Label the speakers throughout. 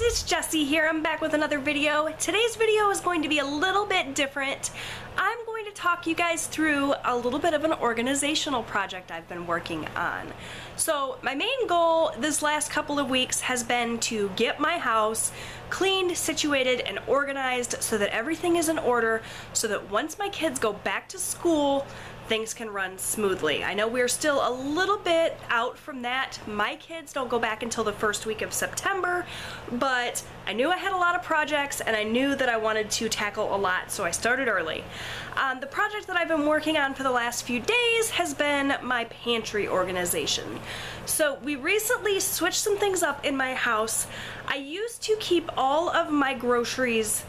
Speaker 1: it's Jessie here. I'm back with another video. Today's video is going to be a little bit different. I'm going to talk you guys through a little bit of an organizational project I've been working on. So my main goal this last couple of weeks has been to get my house cleaned, situated, and organized so that everything is in order, so that once my kids go back to school, things can run smoothly. I know we're still a little bit out from that. My kids don't go back until the first week of September, but I knew I had a lot of projects and I knew that I wanted to tackle a lot, so I started early. The project that I've been working on for the last few days has been my pantry organization. So we recently switched some things up in my house. I used to keep all of my groceries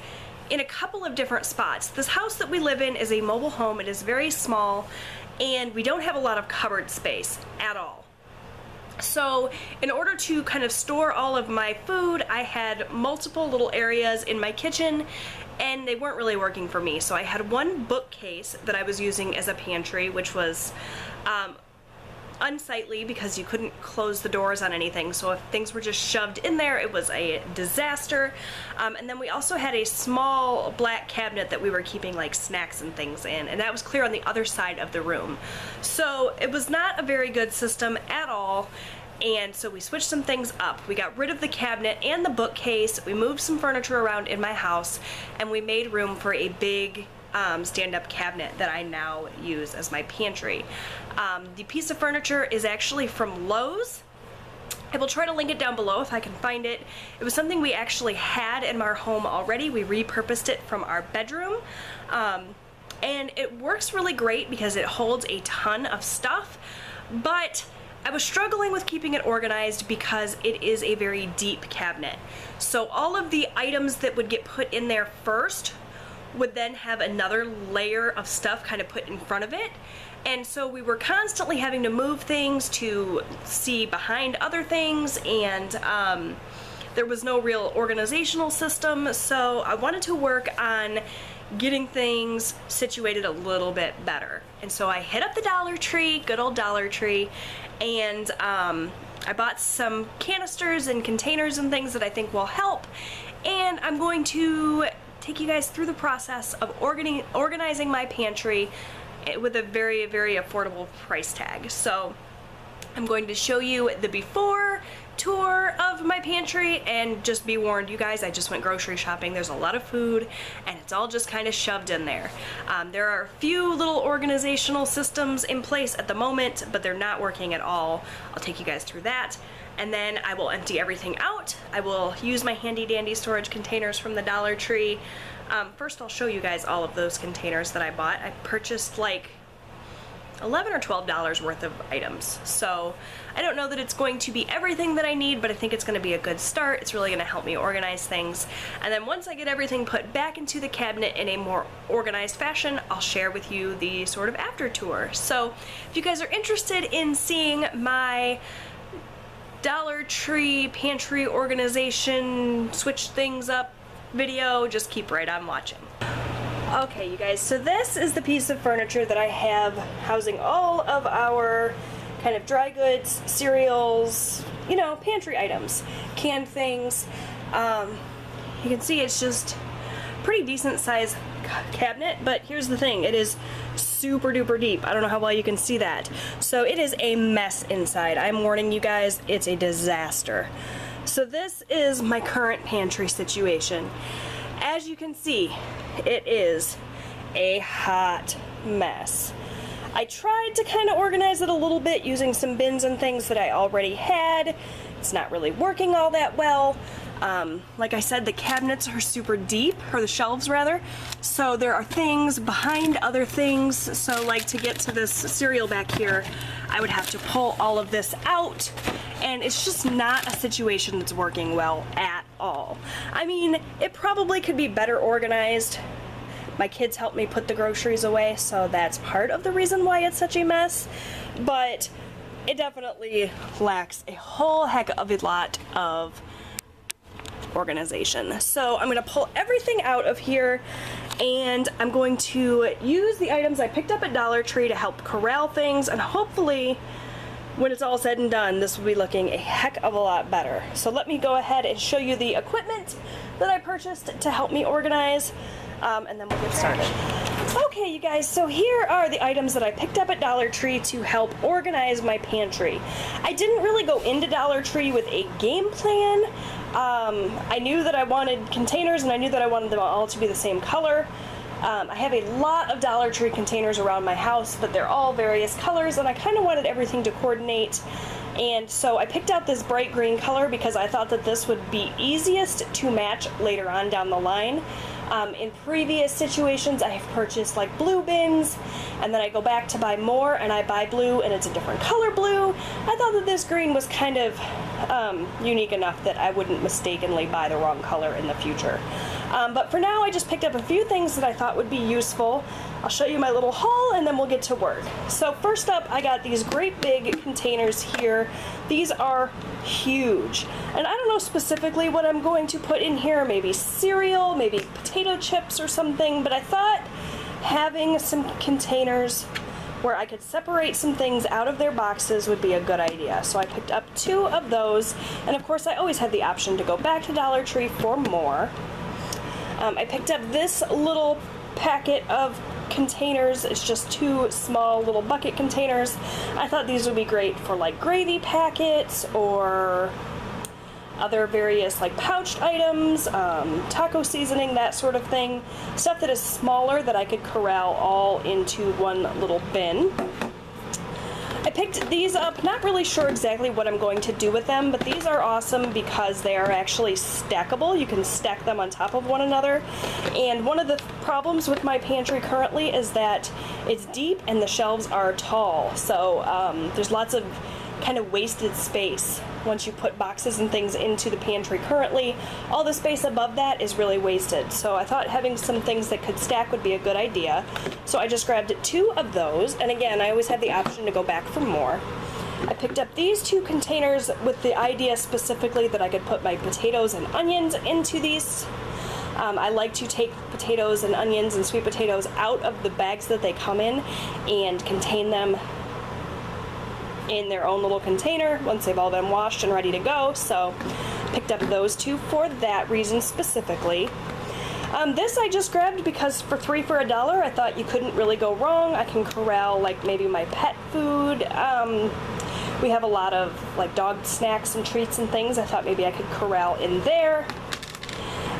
Speaker 1: in a couple of different spots. This house that we live in is a mobile home. It is very small and we don't have a lot of cupboard space at all. So in order to kind of store all of my food, I had multiple little areas in my kitchen and they weren't really working for me. So I had one bookcase that I was using as a pantry, which was unsightly because you couldn't close the doors on anything, so if things were just shoved in there, it was a disaster. And then we also had a small black cabinet that we were keeping like snacks and things in, and that was clear on the other side of the room. So it was not a very good system at all, and so we switched some things up. We got rid of the cabinet and the bookcase, we moved some furniture around in my house, and we made room for a big stand-up cabinet that I now use as my pantry. The piece of furniture is actually from Lowe's. I will try to link it down below if I can find it. It was something we actually had in our home already. We repurposed it from our bedroom. And it works really great because it holds a ton of stuff, but I was struggling with keeping it organized because it is a very deep cabinet. So all of the items that would get put in there first would then have another layer of stuff kind of put in front of it, and so we were constantly having to move things to see behind other things, and there was no real organizational system. So I wanted to work on getting things situated a little bit better, and so I hit up the Dollar Tree, good old Dollar Tree, and I bought some canisters and containers and things that I think will help, and I'm going to take you guys through the process of organizing my pantry with a very, very affordable price tag. So I'm going to show you the before tour of my pantry, and just be warned, you guys, I just went grocery shopping. There's a lot of food and it's all just kind of shoved in there. There are a few little organizational systems in place at the moment, but they're not working at all. I'll take you guys through that, and then I will empty everything out. I will use my handy dandy storage containers from the Dollar Tree. First I'll show you guys all of those containers that I bought. I purchased like $11 or $12 worth of items. So I don't know that it's going to be everything that I need, but I think it's going to be a good start. It's really going to help me organize things. And then once I get everything put back into the cabinet in a more organized fashion, I'll share with you the sort of after tour. So if you guys are interested in seeing my Dollar Tree pantry organization, switch things up video, just keep right on watching. Okay, you guys, so this is the piece of furniture that I have housing all of our kind of dry goods, cereals, you know, pantry items, canned things. You can see it's just pretty decent size cabinet, but here's the thing, it is super duper deep. I don't know how well you can see that. So it is a mess inside. I'm warning you guys, it's a disaster. So this is my current pantry situation. As you can see, it is a hot mess. I tried to kind of organize it a little bit using some bins and things that I already had. It's not really working all that well. Like I said, the cabinets are super deep, or the shelves rather, so there are things behind other things. So like to get to this cereal back here, I would have to pull all of this out, and it's just not a situation that's working well at all. I mean, it probably could be better organized. My kids helped me put the groceries away, so that's part of the reason why it's such a mess, but it definitely lacks a whole heck of a lot of organization. So I'm going to pull everything out of here, and I'm going to use the items I picked up at Dollar Tree to help corral things and hopefully when it's all said and done, this will be looking a heck of a lot better. So let me go ahead and show you the equipment that I purchased to help me organize, and then we'll get started. Okay, you guys, so here are the items that I picked up at Dollar Tree to help organize my pantry. I didn't really go into Dollar Tree with a game plan. I knew that I wanted containers, and I knew that I wanted them all to be the same color. I have a lot of Dollar Tree containers around my house, but they're all various colors, and I kind of wanted everything to coordinate. And so I picked out this bright green color because I thought that this would be easiest to match later on down the line. In previous situations, I have purchased like blue bins, and then I go back to buy more, and I buy blue, and it's a different color blue. I thought that this green was kind of unique enough that I wouldn't mistakenly buy the wrong color in the future. But for now, I just picked up a few things that I thought would be useful. I'll show you my little haul, and then we'll get to work. So first up, I got these great big containers here. These are huge, and I don't know specifically what I'm going to put in here. Maybe cereal, maybe potato chips or something, but I thought having some containers where I could separate some things out of their boxes would be a good idea. So I picked up 2 of those, and of course I always have the option to go back to Dollar Tree for more. I picked up this little packet of containers. It's just 2 small little bucket containers. I thought these would be great for like gravy packets or other various like pouched items, taco seasoning, that sort of thing. Stuff that is smaller that I could corral all into one little bin. I picked these up, not really sure exactly what I'm going to do with them, but these are awesome because they are actually stackable. You can stack them on top of one another. And one of the problems with my pantry currently is that it's deep and the shelves are tall. So there's lots of kind of wasted space once you put boxes and things into the pantry currently. All the space above that is really wasted. So I thought having some things that could stack would be a good idea. So I just grabbed 2 of those, and again, I always have the option to go back for more. I picked up these 2 containers with the idea specifically that I could put my potatoes and onions into these. I like to take potatoes and onions and sweet potatoes out of the bags that they come in and contain them in their own little container once they've all been washed and ready to go. So picked up those 2 for that reason specifically. This I just grabbed because for 3 for $1, I thought you couldn't really go wrong. I can corral like maybe my pet food. We have a lot of like dog snacks and treats and things. I thought maybe I could corral in there.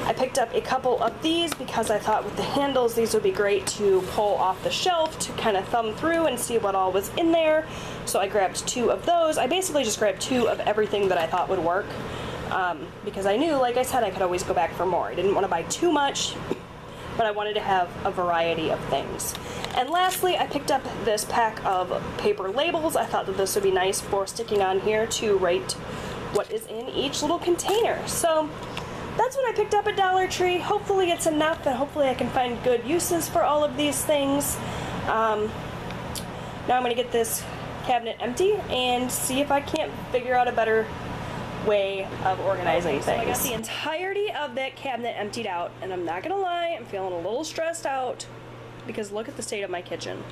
Speaker 1: I picked up a couple of these because I thought with the handles these would be great to pull off the shelf to kind of thumb through and see what all was in there. So I grabbed 2 of those. I basically just grabbed 2 of everything that I thought would work because I knew, like I said, I could always go back for more. I didn't want to buy too much, but I wanted to have a variety of things. And lastly, I picked up this pack of paper labels. I thought that this would be nice for sticking on here to write what is in each little container. So that's what I picked up at Dollar Tree. Hopefully it's enough, and hopefully I can find good uses for all of these things. Now I'm going to get this cabinet empty and see if I can't figure out a better way of organizing things. So I got the entirety of that cabinet emptied out, and I'm not going to lie, I'm feeling a little stressed out because look at the state of my kitchen.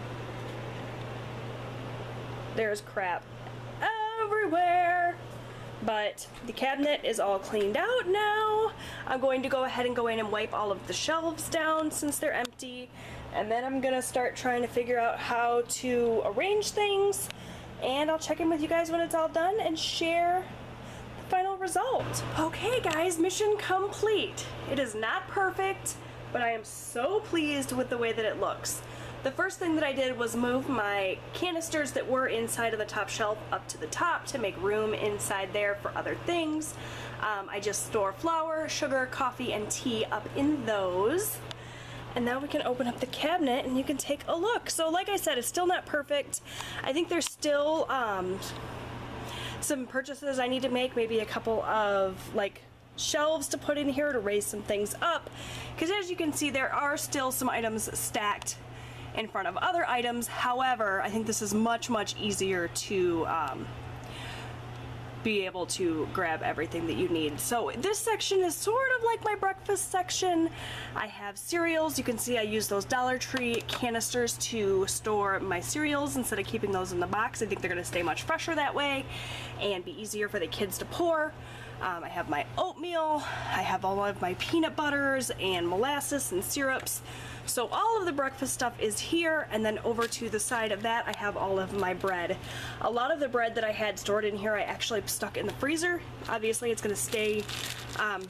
Speaker 1: There's crap everywhere. But the cabinet is all cleaned out now. I'm going to go ahead and go in and wipe all of the shelves down since they're empty. And then I'm gonna start trying to figure out how to arrange things. And I'll check in with you guys when it's all done and share the final result. Okay guys, mission complete. It is not perfect, but I am so pleased with the way that it looks. The first thing that I did was move my canisters that were inside of the top shelf up to the top to make room inside there for other things. I just store flour, sugar, coffee, and tea up in those. And now we can open up the cabinet and you can take a look. So like I said, it's still not perfect. I think there's still some purchases I need to make, maybe a couple of like shelves to put in here to raise some things up. Because as you can see, there are still some items stacked in front of other items. However, I think this is much, much easier to be able to grab everything that you need. So this section is sort of like my breakfast section. I have cereals. You can see I use those Dollar Tree canisters to store my cereals instead of keeping those in the box. I think they're going to stay much fresher that way and be easier for the kids to pour. I have my oatmeal. I have all of my peanut butters and molasses and syrups. So all of the breakfast stuff is here, and then over to the side of that I have all of my bread. A lot of the bread that I had stored in here I actually stuck in the freezer. Obviously it's going to stay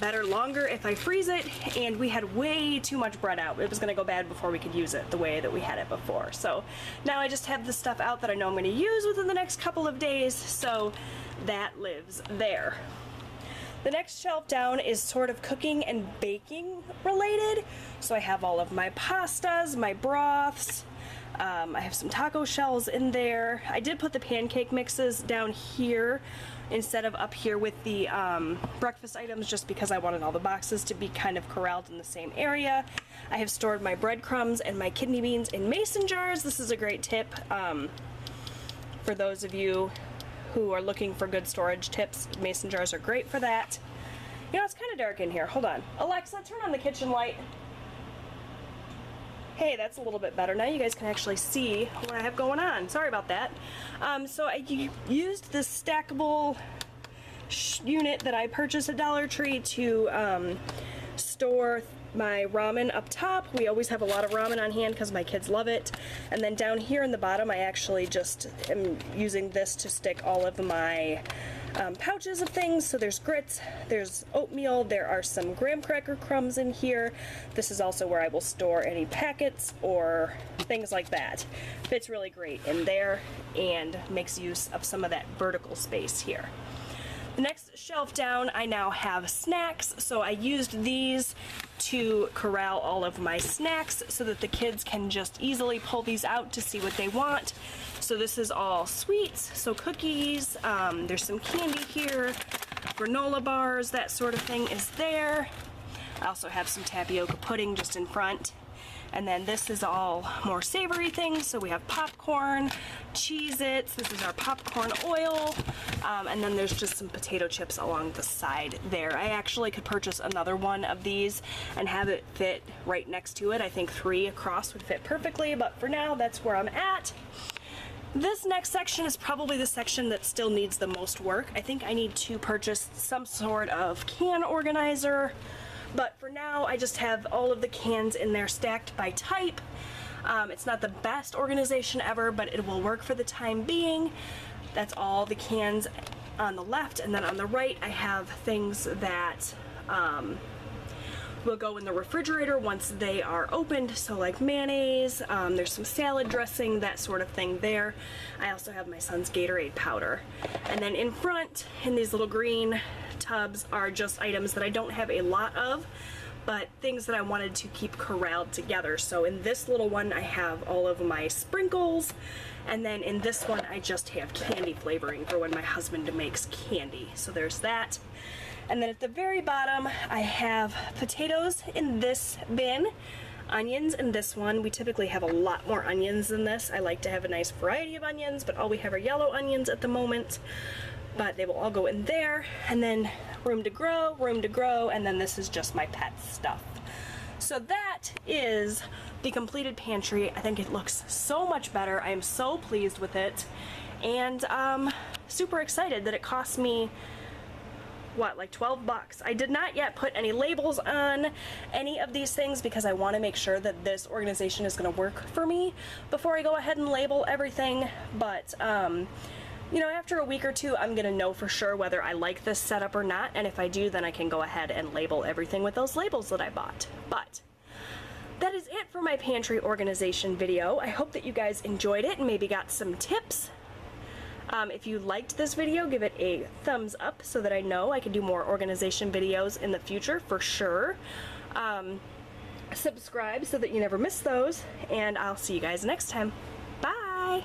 Speaker 1: better longer if I freeze it, and we had way too much bread out. It was going to go bad before we could use it the way that we had it before. So now I just have the stuff out that I know I'm going to use within the next couple of days, so that lives there. The next shelf down is sort of cooking and baking related. So I have all of my pastas, my broths, I have some taco shells in there. I did put the pancake mixes down here instead of up here with the breakfast items, just because I wanted all the boxes to be kind of corralled in the same area. I have stored my breadcrumbs and my kidney beans in mason jars. This is a great tip for those of you who are looking for good storage tips. Mason jars are great for that. You know, it's kind of dark in here. Hold on. Alexa, turn on the kitchen light. Hey, that's a little bit better. Now you guys can actually see what I have going on. Sorry about that. So I used this stackable unit that I purchased at Dollar Tree to store my ramen up top. We always have a lot of ramen on hand because my kids love it. And then down here in the bottom I actually just am using this to stick all of my pouches of things. So there's grits, there's oatmeal, there are some graham cracker crumbs in here. This is also where I will store any packets or things like that. Fits really great in there and makes use of some of that vertical space here. The next shelf down, I now have snacks, so I used these to corral all of my snacks so that the kids can just easily pull these out to see what they want. So this is all sweets, so cookies, there's some candy here, granola bars, that sort of thing is there. I also have some tapioca pudding just in front. And then this is all more savory things. So we have popcorn, Cheez-Its, this is our popcorn oil, and then there's just some potato chips along the side there. I actually could purchase another one of these and have it fit right next to it. I think 3 across would fit perfectly, but for now, that's where I'm at. This next section is probably the section that still needs the most work. I think I need to purchase some sort of can organizer. But for now, I just have all of the cans in there stacked by type. It's not the best organization ever, but it will work for the time being. That's all the cans on the left, and then on the right, I have things that will go in the refrigerator once they are opened. So like mayonnaise, there's some salad dressing, that sort of thing there. I also have my son's Gatorade powder. And then in front, in these little green tubs, are just items that I don't have a lot of, but things that I wanted to keep corralled together. So in this little one, I have all of my sprinkles, and then in this one, I just have candy flavoring for when my husband makes candy. So there's that. And then at the very bottom, I have potatoes in this bin, onions in this one. We typically have a lot more onions than this. I like to have a nice variety of onions, but all we have are yellow onions at the moment. But they will all go in there, and then room to grow, and then this is just my pet stuff. So that is the completed pantry. I think it looks so much better. I am so pleased with it, and super excited that it cost me, what, like 12 bucks. I did not yet put any labels on any of these things because I want to make sure that this organization is going to work for me before I go ahead and label everything, but you know, after a week or two, I'm gonna know for sure whether I like this setup or not, and if I do, then I can go ahead and label everything with those labels that I bought. But that is it for my pantry organization video. I hope that you guys enjoyed it and maybe got some tips. If you liked this video, give it a thumbs up so that I know I can do more organization videos in the future for sure. Subscribe so that you never miss those, and I'll see you guys next time. Bye!